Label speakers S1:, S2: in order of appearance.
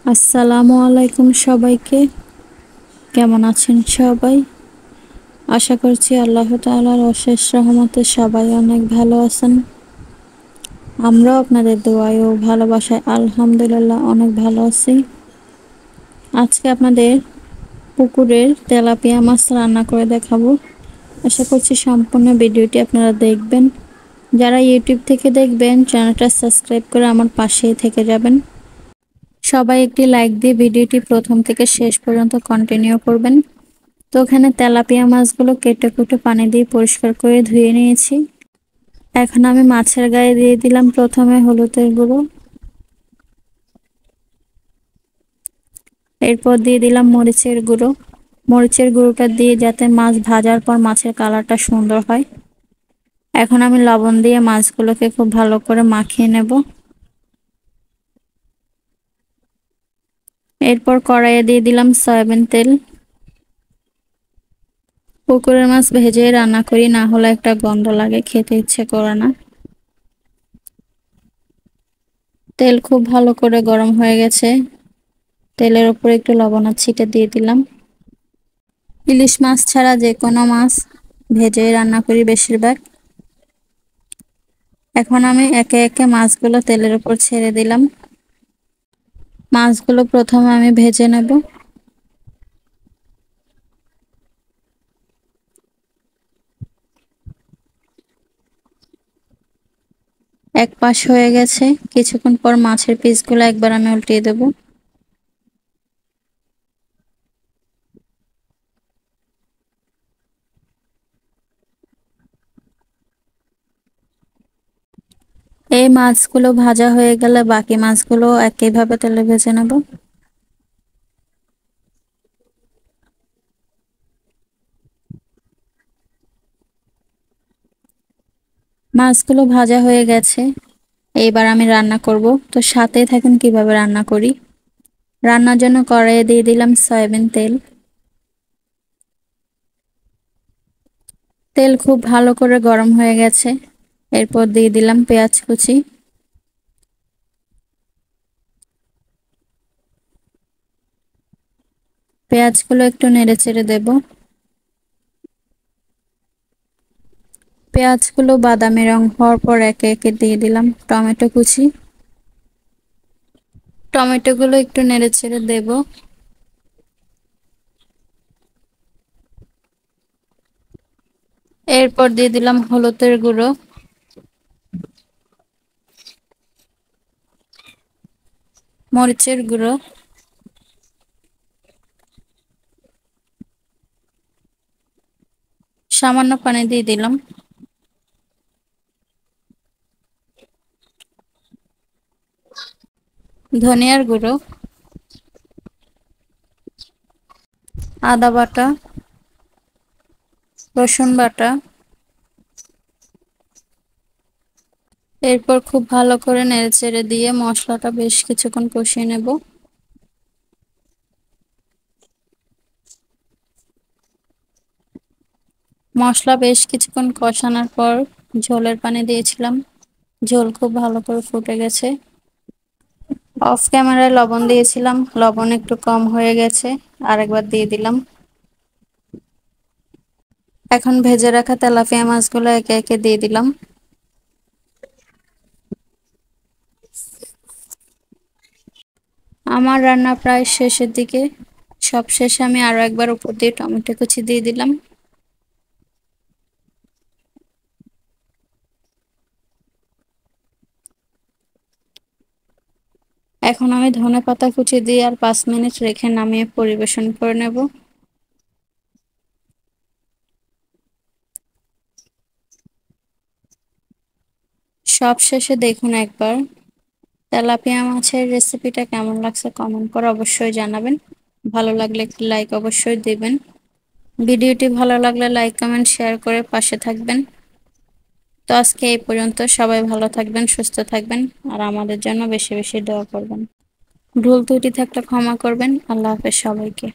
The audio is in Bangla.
S1: আসসালামু আলাইকুম সবাইকে। কেমন আছেন সবাই? আশা করছি আল্লাহ তাআলার অশেষ রহমতে সবাই অনেক ভালো আছেন। আমরাও আপনাদের দোয়ায় ও ভালোবাসায় আলহামদুলিল্লাহ অনেক ভালো আছি। আজকে আপনাদের পুকুরের তেলাপিয়া মাছ রান্না করে দেখাবো। আশা করছি সম্পূর্ণ ভিডিওটি আপনারা দেখবেন। যারা ইউটিউব থেকে দেখবেন চ্যানেলটা সাবস্ক্রাইব করে আমার পাশেই থেকে যাবেন। সবাই একটি লাইক দিয়ে ভিডিওটি প্রথম থেকে শেষ পর্যন্ত কন্টিনিউ করবেন। তো এখানে তেলাপিয়া মাছগুলো কেটে কুটে পানি দিয়ে পরিষ্কার করে ধুয়ে নিয়েছি। এখন আমি মাছের গায়ে দিয়ে দিলাম প্রথমে হলুদের গুঁড়ো, এরপর দিয়ে দিলাম মরিচের গুঁড়ো। মরিচের গুঁড়োটা দিয়ে যাতে মাছ ভাজার পর মাছের কালারটা সুন্দর হয়। এখন আমি লবণ দিয়ে মাছগুলোকে খুব ভালো করে মাখিয়ে নেব। এরপর কড়াইয়ে দিয়ে দিলাম সয়াবিন তেল। পুকুরের মাছ ভেজে রান্না করি, না হলে একটা গন্ধ লাগে, খেতে ইচ্ছে করে না। তেল খুব ভালো করে গরম হয়ে গেছে। তেলের উপর একটু লবণ ছিটে দিয়ে দিলাম। ইলিশ মাছ ছাড়া যে কোনো মাছ ভেজে রান্না করি বেশিরভাগ। এখন আমি একে একে মাছগুলো তেলের উপর ছেড়ে দিলাম। মাছগুলো প্রথমে আমি ভেজে নেব। এক পাশ হয়ে গেছে, কিছুক্ষণ পর মাছের পিসগুলো একবার আমি উল্টিয়ে দেব। এই মাছগুলো ভাজা হয়ে গেলে বাকি মাছগুলো একইভাবে তেলে ভেজে নেব। মাছগুলো ভাজা হয়ে গেছে, এইবার আমি রান্না করব। তো সাথেই থাকুন কিভাবে রান্না করি। রান্নার জন্য কড়াইয়ে দিয়ে দিলাম সয়াবিন তেল। তেল খুব ভালো করে গরম হয়ে গেছে। এরপর দিয়ে দিলাম পেঁয়াজ কুচি। পেঁয়াজগুলো একটু নেড়ে চেড়ে দেব। পেঁয়াজগুলো বাদামি রং হওয়ার পর একে একে দিয়ে দিলাম টমেটো কুচি। টমেটোগুলো একটু নেড়ে চেড়ে দেব। এরপর দিয়ে দিলাম হলুদের গুঁড়ো, মরিচের গুঁড়ো, সামান্য পানি দিয়ে দিলাম। ধনিয়ার গুঁড়ো, আদা বাটা, রসুন বাটা। এরপর খুব ভালো করে নেড়েচেড়ে দিয়ে মশলাটা বেশ কিছুক্ষণ কষিয়ে নেব। মশলা বেশ কিছুক্ষণ কষানোর পর ঝোলের পানি দিয়েছিলাম। ঝোল খুব ভালো করে ফুটে গেছে। অফ ক্যামেরায় লবণ দিয়েছিলাম, লবণ একটু কম হয়ে গেছে, আরেকবার দিয়ে দিলাম। এখন ভেজে রাখা তেলাপিয়া মাছগুলো একে একে দিয়ে দিলাম। আমার রান্না প্রায় শেষের দিকে। সব শেষে আমি আরো একবার উপর দিয়ে টমেটো কুচি দিয়ে দিলাম। এখন আমি ধনেপাতা কুচি দিয়ে আর 5 মিনিট রেখে নামিয়ে পরিবেশন করে নেব। সব শেষে দেখুন একবার তেলাপিয়া মাছের রেসিপিটা কেমন লাগছে কমেন্ট করে অবশ্যই জানাবেন। ভালো লাগলে একটি লাইক অবশ্যই দিবেন। ভিডিওটি ভালো লাগলে লাইক কমেন্ট শেয়ার করে পাশে থাকবেন। তো আজকে এই পর্যন্ত। সবাই ভালো থাকবেন, সুস্থ থাকবেন, আর আমাদের জন্য বেশি বেশি দোয়া করবেন। ভুল ত্রুটি থাকলে ক্ষমা করবেন। আল্লাহ হাফেজ সবাইকে।